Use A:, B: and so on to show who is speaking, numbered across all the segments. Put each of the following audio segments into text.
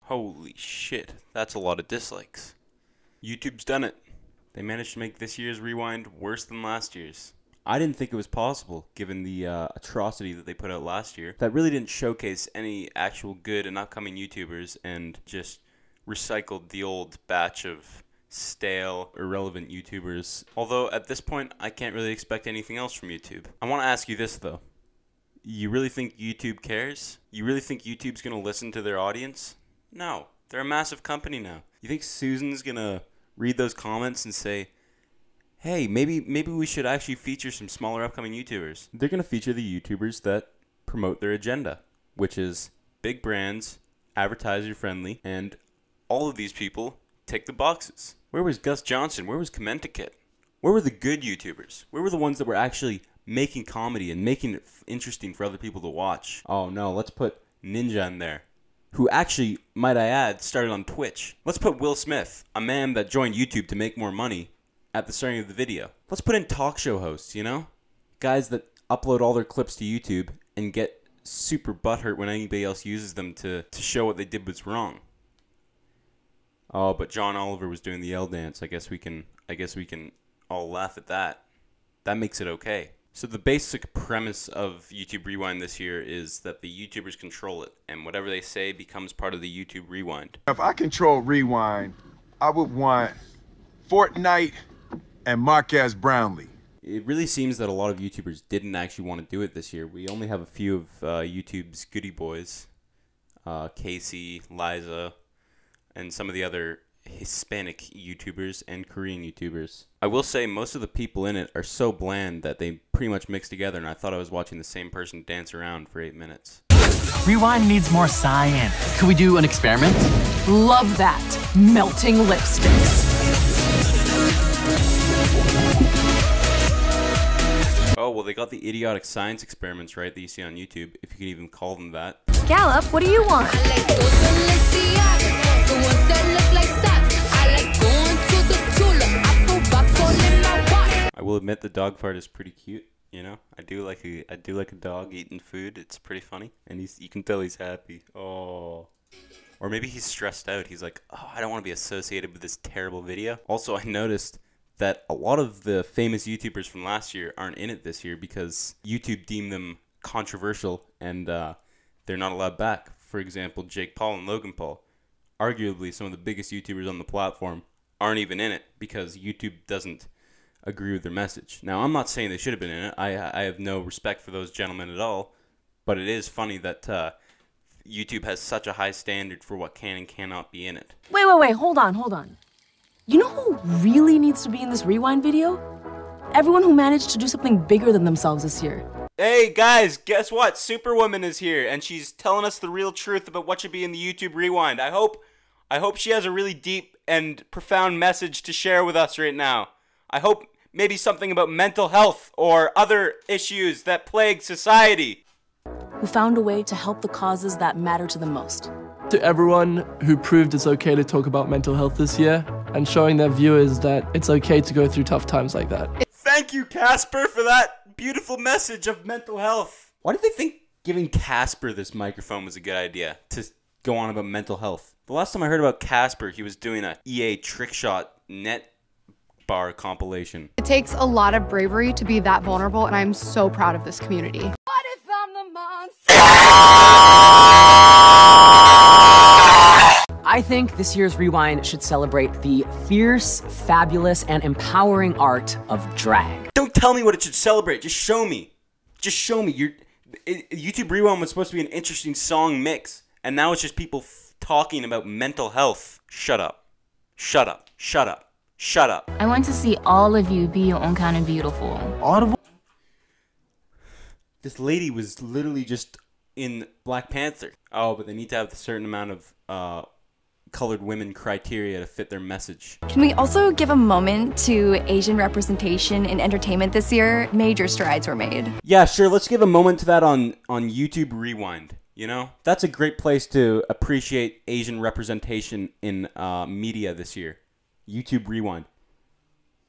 A: Holy shit, that's a lot of dislikes. YouTube's done it. They managed to make this year's Rewind worse than last year's. I didn't think it was possible, given the atrocity that they put out last year. That really didn't showcase any actual good and upcoming YouTubers and just recycled the old batch of stale, irrelevant YouTubers. Although, at this point, I can't really expect anything else from YouTube. I want to ask you this, though. You really think YouTube cares? You really think YouTube's going to listen to their audience? No. They're a massive company now. You think Susan's going to read those comments and say, hey, maybe we should actually feature some smaller upcoming YouTubers? They're going to feature the YouTubers that promote their agenda, which is big brands, advertiser-friendly, and all of these people tick the boxes. Where was Gus Johnson? Where was Commentikit? Where were the good YouTubers? Where were the ones that were actually making comedy and making it interesting for other people to watch? Oh no, let's put Ninja in there, who actually, might I add, started on Twitch. Let's put Will Smith, a man that joined YouTube to make more money, at the starting of the video. Let's put in talk show hosts, you know? Guys that upload all their clips to YouTube and get super butthurt when anybody else uses them to show what they did was wrong. Oh, but John Oliver was doing the L dance. I guess we can all laugh at that. That makes it okay. So the basic premise of YouTube Rewind this year is that the YouTubers control it, and whatever they say becomes part of the YouTube Rewind.
B: If I control Rewind, I would want Fortnite and Marquez Brownlee.
A: It really seems that a lot of YouTubers didn't actually want to do it this year. We only have a few of YouTube's goody boys, Casey, Liza, and some of the other Hispanic YouTubers and Korean YouTubers. I will say most of the people in it are so bland that they pretty much mix together, and I thought I was watching the same person dance around for 8 minutes.
C: Rewind needs more science. Could we do an experiment?
D: Love that. Melting lipsticks.
A: Oh, well, they got the idiotic science experiments right that you see on YouTube, if you can even call them that.
E: Gallup, what do you want?
A: I will admit the dog fart is pretty cute, you know? I do like a dog eating food. It's pretty funny, and you can tell he's happy. Oh. Or maybe he's stressed out. He's like, oh, I don't want to be associated with this terrible video. Also, I noticed that a lot of the famous YouTubers from last year aren't in it this year because YouTube deemed them controversial and they're not allowed back. For example, Jake Paul and Logan Paul, arguably some of the biggest YouTubers on the platform, aren't even in it because YouTube doesn't agree with their message. Now, I'm not saying they should have been in it. I have no respect for those gentlemen at all, but it is funny that YouTube has such a high standard for what can and cannot be in it.
D: Wait, hold on. You know who really needs to be in this Rewind video? Everyone who managed to do something bigger than themselves this year.
A: Hey guys, guess what? Superwoman is here and she's telling us the real truth about what should be in the YouTube Rewind. I hope she has a really deep and profound message to share with us right now. I hope maybe something about mental health or other issues that plague society.
D: Who found a way to help the causes that matter to them most.
F: To everyone who proved it's okay to talk about mental health this year and showing their viewers that it's okay to go through tough times like that.
A: Thank you, Casper, for that beautiful message of mental health. Why did they think giving Casper this microphone was a good idea to go on about mental health? The last time I heard about Casper, he was doing a EA Trickshot net bar compilation.
G: It takes a lot of bravery to be that vulnerable, and I'm so proud of this community.
E: What if I'm the monster?
C: I think this year's Rewind should celebrate the fierce, fabulous, and empowering art of drag.
A: Don't tell me what it should celebrate. Just show me. Just show me. YouTube Rewind was supposed to be an interesting song mix, and now it's just people talking about mental health. Shut up. Shut up. Shut up. Shut up.
E: I want to see all of you be your own kind of beautiful.
F: Audible.
A: This lady was literally just in Black Panther. Oh, but they need to have a certain amount of colored women criteria to fit their message.
E: Can we also give a moment to Asian representation in entertainment this year? Major strides were made.
A: Yeah, sure. Let's give a moment to that on YouTube Rewind. You know, that's a great place to appreciate Asian representation in media this year. YouTube Rewind.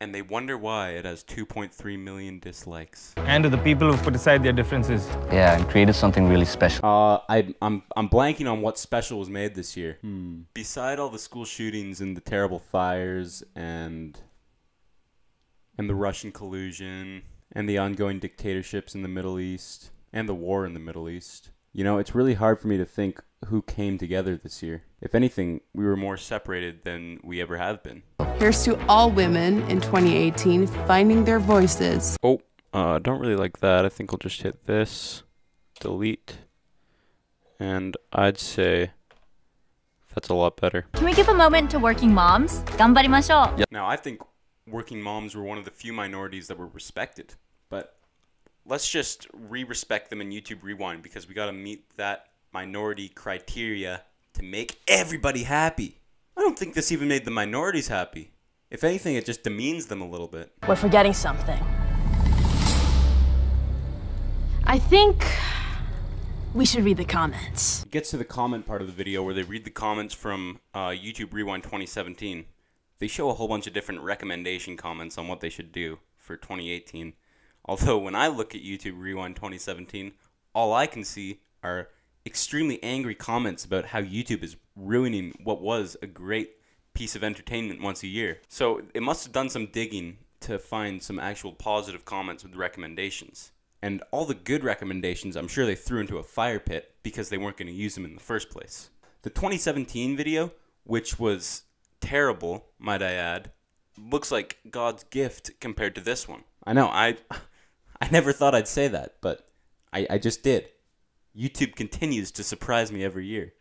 A: and they wonder why it has 2.3 million dislikes.
H: And to the people who put aside their differences.
I: Yeah, and created something really special.
A: I'm blanking on what special was made this year. Beside all the school shootings and the terrible fires and the Russian collusion and the ongoing dictatorships in the Middle East and the war in the Middle East, you know, it's really hard for me to think who came together this year. If anything, we were more separated than we ever have been.
J: Here's to all women in 2018 finding their voices.
A: Oh, don't really like that. I think I'll just hit this, delete, and I'd say that's a lot better.
E: Can we give a moment to working moms? 頑張りましょう.
A: Now, I think working moms were one of the few minorities that were respected, but let's just re-respect them in YouTube Rewind because we gotta meet that minority criteria to make everybody happy. I don't think this even made the minorities happy. If anything, it just demeans them a little bit.
D: We're forgetting something. I think we should read the comments.
A: It gets to the comment part of the video where they read the comments from YouTube Rewind 2017. They show a whole bunch of different recommendation comments on what they should do for 2018. Although when I look at YouTube Rewind 2017, all I can see are extremely angry comments about how YouTube is ruining what was a great piece of entertainment once a year. So it must have done some digging to find some actual positive comments with recommendations. And all the good recommendations, I'm sure they threw into a fire pit because they weren't going to use them in the first place. The 2017 video, which was terrible, might I add, looks like God's gift compared to this one. I know, I never thought I'd say that, but I just did. YouTube continues to surprise me every year.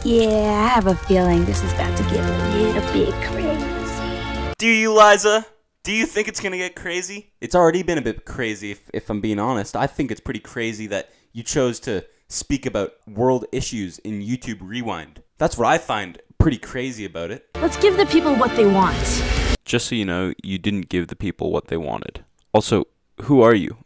K: Yeah, I have a feeling this is about to get a little bit crazy.
A: Do you, Liza? Do you think it's gonna get crazy? It's already been a bit crazy, if I'm being honest. I think it's pretty crazy that you chose to speak about world issues in YouTube Rewind. That's what I find pretty crazy about it.
D: Let's give the people what they want.
A: Just so you know, you didn't give the people what they wanted. Also, who are you?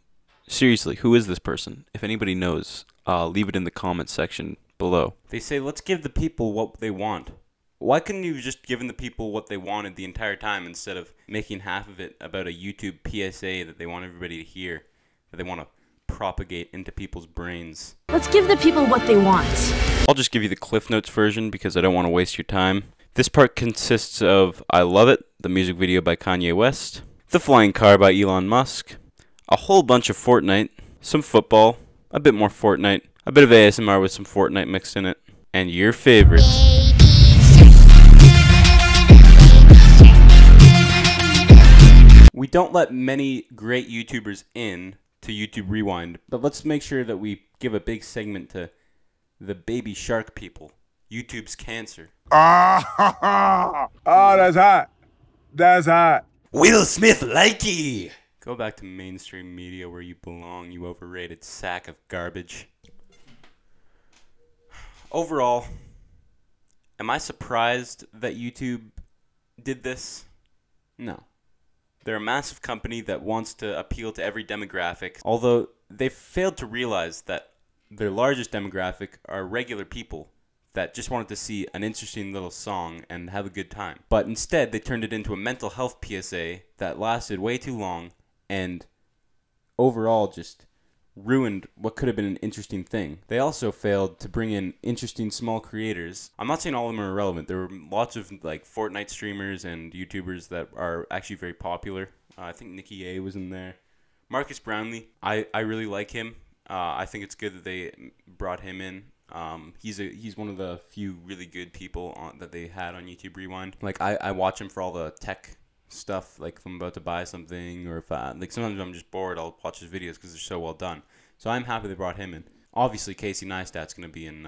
A: Seriously, who is this person? If anybody knows, leave it in the comments section below. They say, let's give the people what they want. Why couldn't you have just given the people what they wanted the entire time instead of making half of it about a YouTube PSA that they want everybody to hear, that they want to propagate into people's brains?
D: Let's give the people what they want.
A: I'll just give you the Cliff Notes version because I don't want to waste your time. This part consists of I Love It, the music video by Kanye West, The Flying Car by Elon Musk, a whole bunch of Fortnite, some football, a bit more Fortnite, a bit of ASMR with some Fortnite mixed in it, and your favorite. We don't let many great YouTubers in to YouTube Rewind, but let's make sure that we give a big segment to the baby shark people, YouTube's cancer.
B: Oh, that's hot. That's hot.
A: Will Smith likey! Go back to mainstream media where you belong, you overrated sack of garbage. Overall, am I surprised that YouTube did this? No. They're a massive company that wants to appeal to every demographic, although they've failed to realize that their largest demographic are regular people that just wanted to see an interesting little song and have a good time. But instead, they turned it into a mental health PSA that lasted way too long and overall just ruined what could have been an interesting thing. They also failed to bring in interesting small creators. I'm not saying all of them are irrelevant. There were lots of like Fortnite streamers and YouTubers that are actually very popular. I think Nikki A was in there. Marcus Brownlee, I really like him. I think it's good that they brought him in. He's one of the few really good people that they had on YouTube Rewind. Like I watch him for all the tech stuff, like if I'm about to buy something, or if like sometimes I'm just bored, I'll watch his videos because they're so well done. So I'm happy they brought him in. Obviously, Casey Neistat's going to be in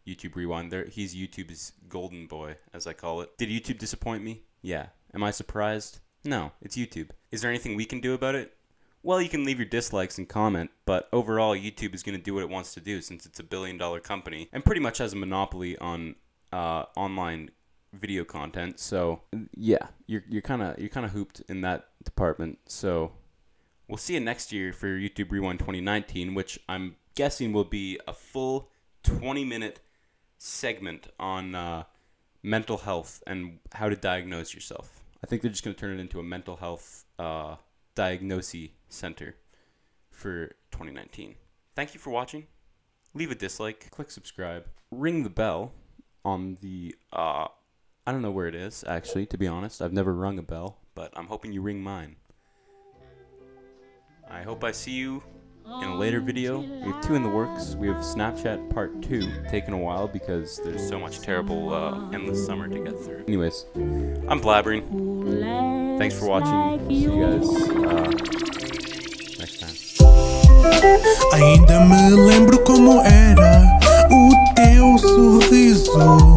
A: YouTube Rewind. He's YouTube's golden boy, as I call it. Did YouTube disappoint me? Yeah. Am I surprised? No, it's YouTube. Is there anything we can do about it? Well, you can leave your dislikes and comment, but overall, YouTube is going to do what it wants to do since it's a billion-dollar company and pretty much has a monopoly on online video content. So yeah, you're kind of hooped in that department. So we'll see you next year for YouTube Rewind 2019, which I'm guessing will be a full 20-minute segment on mental health and how to diagnose yourself. I think they're just going to turn it into a mental health diagnosis center for 2019. Thank you for watching. Leave a dislike, click subscribe, ring the bell on the, I don't know where it is, actually, to be honest. I've never rung a bell, but I'm hoping you ring mine. I hope I see you in a later video. We have 2 in the works. We have Snapchat Part 2, taking a while because there's so much terrible endless summer to get through. Anyways, I'm blabbering. Thanks for watching. See you guys next time.
L: Ainda me lembro como era o teu sorriso.